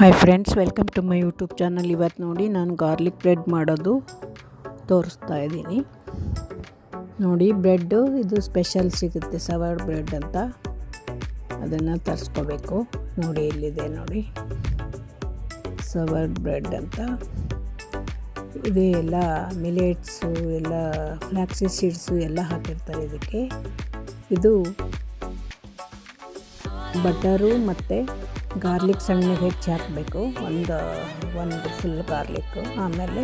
Hi friends, welcome to my YouTube channel. ಇವತ್ತು ನೋಡಿ ನಾನು ಗಾರ್ಲಿಕ್ ಬ್ರೆಡ್ ಮಾಡೋದು ತೋರಿಸ್ತಾ ಇದ್ದೀನಿ. ನೋಡಿ, ಬ್ರೆಡ್ಡು ಇದು ಸ್ಪೆಷಲ್ ಸಿಗುತ್ತೆ, ಸವರ್ಡ್ ಬ್ರೆಡ್ ಅಂತ. ಅದನ್ನು ತರಿಸ್ಕೋಬೇಕು. ನೋಡಿ, ಇಲ್ಲಿದೆ ನೋಡಿ, ಸವರ್ಡ್ ಬ್ರೆಡ್ ಅಂತ. ಇದು ಎಲ್ಲ ಮಿಲೆಟ್ಸು, ಎಲ್ಲ ಫ್ಲಾಕ್ಸಿ ಸೀಡ್ಸು ಎಲ್ಲ ಹಾಕಿರ್ತಾರೆ ಇದಕ್ಕೆ. ಇದು ಬಟರು ಮತ್ತು ಗಾರ್ಲಿಕ್ ಸಣ್ಣಗೆ ಹೆಚ್ಚಿ ಹಾಕಬೇಕು, ಒಂದು ಫುಲ್ ಗಾರ್ಲಿಕ್ಕು. ಆಮೇಲೆ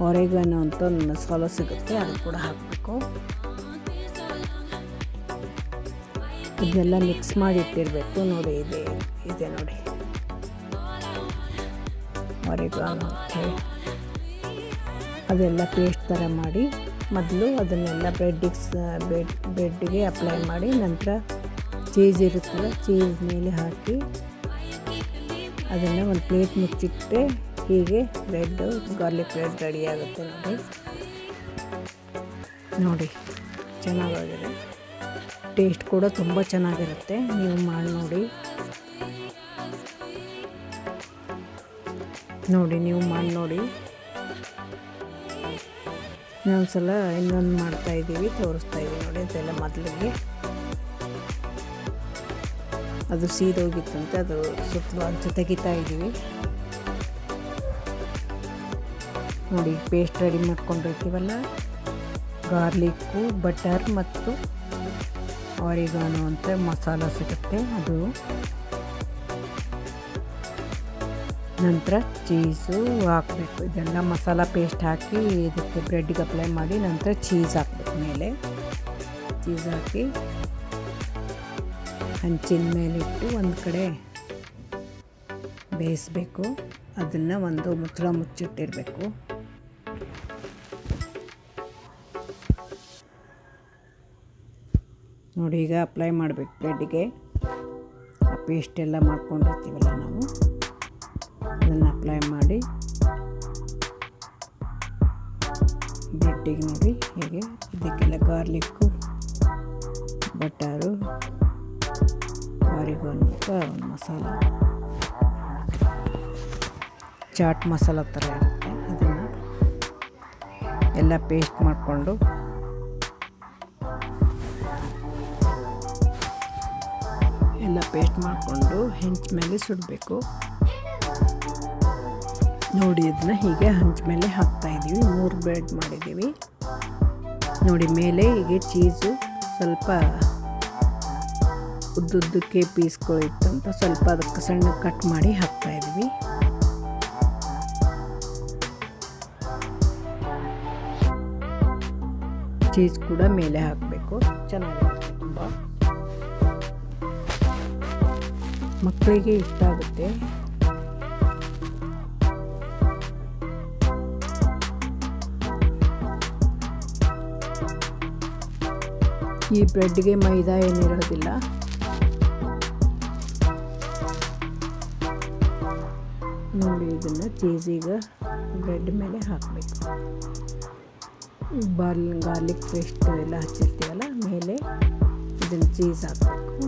ಒರೆಗಾನೋ ಅಂತ ಒಂದು ಮಸಾಲ ಸಿಗುತ್ತೆ, ಅದು ಕೂಡ ಹಾಕಬೇಕು. ಇದನ್ನೆಲ್ಲ ಮಿಕ್ಸ್ ಮಾಡಿ ಇಟ್ಟಿರಬೇಕು. ನೋಡಿ, ಇದೆ ನೋಡಿ ಒರೆಗಾನೋ ಅಂತ. ಅದೆಲ್ಲ ಪೇಸ್ಟ್ ಥರ ಮಾಡಿ ಮೊದಲು ಅದನ್ನೆಲ್ಲ ಬ್ರೆಡ್ಡಿಗೆ ಅಪ್ಲೈ ಮಾಡಿ, ನಂತರ ಚೀಸ್ ಇರುತ್ತಲ್ಲ, ಚೀಸ್ ಮೇಲೆ ಹಾಕಿ ಅದನ್ನು ಒಂದು ಪ್ಲೇಟ್ ಮುಚ್ಚಿಟ್ಟರೆ ಹೀಗೆ ಗಾರ್ಲಿಕ್ ಬ್ರೆಡ್ ರೆಡಿ ಆಗುತ್ತೆ. ನೋಡಿ ಚೆನ್ನಾಗಿದೆ. ಟೇಸ್ಟ್ ಕೂಡ ತುಂಬ ಚೆನ್ನಾಗಿರುತ್ತೆ. ನೀವು ಮಾಡಿ ನೋಡಿ. ನೀವು ಮಾಡಿ ನೋಡಿ. ಇನ್ನೊಂದು ಸಲ ಇನ್ನೊಂದು ಮಾಡ್ತಾಯಿದ್ದೀವಿ, ತೋರಿಸ್ತಾ ಇದ್ದೀವಿ ನೋಡಿ. ಅದೆಲ್ಲ ಮೊದಲಿಗೆ ಅದು ಸೀದೋಗಿತ್ತಂತೆ, ಅದು ಸುತ್ತಲೂ ಅಂಚು ತೆಗಿತಾ ಇದ್ದೀವಿ. ನೋಡಿ, ಪೇಸ್ಟ್ ರೆಡಿ ಮಾಡ್ಕೊಂಡಿರ್ತೀವಲ್ಲ, ಗಾರ್ಲಿಕ್ಕು, ಬಟರ್ ಮತ್ತು ಆರಿಗಾನೋ ಅಂತ ಮಸಾಲ ಸಿಗುತ್ತೆ, ಅದು. ನಂತರ ಚೀಸು ಹಾಕಬೇಕು. ಇದೆಲ್ಲ ಮಸಾಲ ಪೇಸ್ಟ್ ಹಾಕಿ ಇದಕ್ಕೆ ಬ್ರೆಡ್ಗೆ ಅಪ್ಲೈ ಮಾಡಿ, ನಂತರ ಚೀಸ್ ಹಾಕಬೇಕು. ಮೇಲೆ ಚೀಸ್ ಹಾಕಿ ಹಂಚಿನ ಮೇಲಿಟ್ಟು ಒಂದು ಕಡೆ ಬೇಯಿಸಬೇಕು. ಅದನ್ನು ಒಂದು ಮುಚ್ಚಳ ಮುಚ್ಚಿಟ್ಟಿರಬೇಕು. ನೋಡಿ, ಈಗ ಅಪ್ಲೈ ಮಾಡಬೇಕು ಬ್ರೆಡ್ಗೆ. ಆ ಪೇಸ್ಟ್ ಎಲ್ಲ ಮಾಡ್ಕೊಂಡಿರ್ತೀವಲ್ಲ ನಾವು, ಅದನ್ನು ಅಪ್ಲೈ ಮಾಡಿ ಬ್ರೆಡ್ಡಿಗೆ ನೋಡಿ ಹೀಗೆ. ಇದಕ್ಕೆಲ್ಲ ಗಾರ್ಲಿಕ್ಕು, ಬಟರು, ಆರಿಗಾನೋ ಅಂತ ಒಂದು ಮಸಾಲ, ಚಾಟ್ ಮಸಾಲ ಥರ ಇರುತ್ತೆ. ಅದನ್ನು ಎಲ್ಲ ಪೇಸ್ಟ್ ಮಾಡಿಕೊಂಡು ಹೆಂಚ ಮೇಲೆ ಸುಡಬೇಕು. ನೋಡಿ, ಇದನ್ನ ಹೀಗೆ ಹಂಚ ಮೇಲೆ ಹಾಕ್ತಾಯಿದ್ದೀವಿ. 3 ಬ್ರೆಡ್ ಮಾಡಿದ್ದೀವಿ. ನೋಡಿ, ಮೇಲೆ ಹೀಗೆ ಚೀಸು ಸ್ವಲ್ಪ ಉದ್ದುದ್ದಕ್ಕೆ ಪೀಸ್ಗಳಿತ್ತಂತ ಸ್ವಲ್ಪ ಅದಕ್ಕೆ ಸಣ್ಣ ಕಟ್ ಮಾಡಿ ಹಾಕ್ತಾಯಿದ್ವಿ. ಚೀಸ್ ಕೂಡ ಮೇಲೆ ಹಾಕಬೇಕು. ಚೆನ್ನಾಗಿರುತ್ತೆ, ತುಂಬ ಮಕ್ಕಳಿಗೆ ಇಷ್ಟ ಆಗುತ್ತೆ. ಈ ಬ್ರೆಡ್ಗೆ ಮೈದಾ ಏನಿರೋದಿಲ್ಲ. ನೋಡಿ, ಇದನ್ನು ಚೀಸಿಗೆ ಬ್ರೆಡ್ ಮೇಲೆ ಹಾಕಬೇಕು. ಗಾರ್ಲಿಕ್ ಪೇಸ್ಟ್ ಎಲ್ಲ ಹಚ್ಚಿರ್ತೀವಲ್ಲ, ಮೇಲೆ ಇದನ್ನು ಚೀಸ್ ಹಾಕಬೇಕು.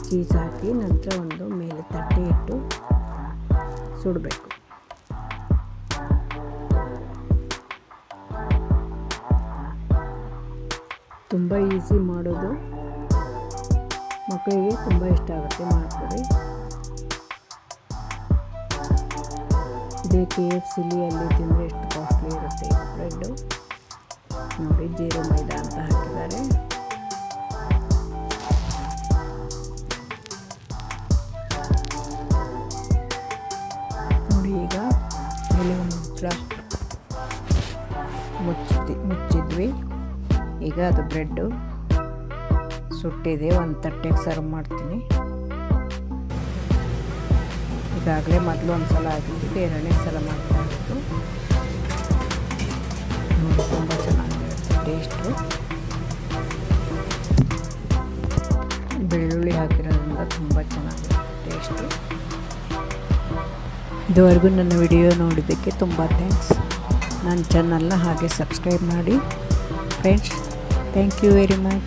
ಚೀಸ್ ಹಾಕಿ ನಂತರ ಒಂದು ಮೇಲೆ ತಟ್ಟೆ ಇಟ್ಟು ಸುಡಬೇಕು. ತುಂಬ ಈಸಿ ಮಾಡೋದು, ಮಕ್ಕಳಿಗೆ ತುಂಬ ಇಷ್ಟ ಆಗುತ್ತೆ, ಮಾಡ್ಕೊಡಿ. ಇದೇ KFCಲಿ ಅಲ್ಲಿ ತಿಂದರೆ ಎಷ್ಟು ಕಾಸ್ಟ್ಲಿ ಇರುತ್ತೆ ಈ ಬ್ರೆಡ್ಡು. ನೋಡಿ, 0 ಮೈದಾ ಅಂತ ಹಾಕಿದ್ದಾರೆ. ನೋಡಿ, ಈಗ ಮೇಲೆ ಒಂದು ಮುಚ್ಚಿದ್ವಿ. ಈಗ ಅದು ಬ್ರೆಡ್ಡು ಸುಟ್ಟಿದೆ. ಒಂದು ತಟ್ಟೆಗೆ ಸರ್ವ್ ಮಾಡ್ತೀನಿ. ಈಗಾಗಲೇ ಮೊದಲು ಒಂದು ಸಲ ಆಗಿದ್ದು, 2ನೇ ಸಲ ಮಾಡ್ತಾ ಇತ್ತು. ನೋಡಿ, ತುಂಬ ಚೆನ್ನಾಗಿರುತ್ತೆ ಟೇಸ್ಟು. ಬೆಳ್ಳುಳ್ಳಿ ಹಾಕಿರೋದ್ರಿಂದ ತುಂಬ ಚೆನ್ನಾಗಿರುತ್ತೆ ಟೇಸ್ಟು. ಇದುವರೆಗೂ ನನ್ನ ವಿಡಿಯೋ ನೋಡಿದ್ದಕ್ಕೆ ತುಂಬ ಥ್ಯಾಂಕ್ಸ್. ನನ್ನ ಚಾನಲ್ನ ಹಾಗೆ ಸಬ್ಸ್ಕ್ರೈಬ್ ಮಾಡಿ friends. Thank you very much.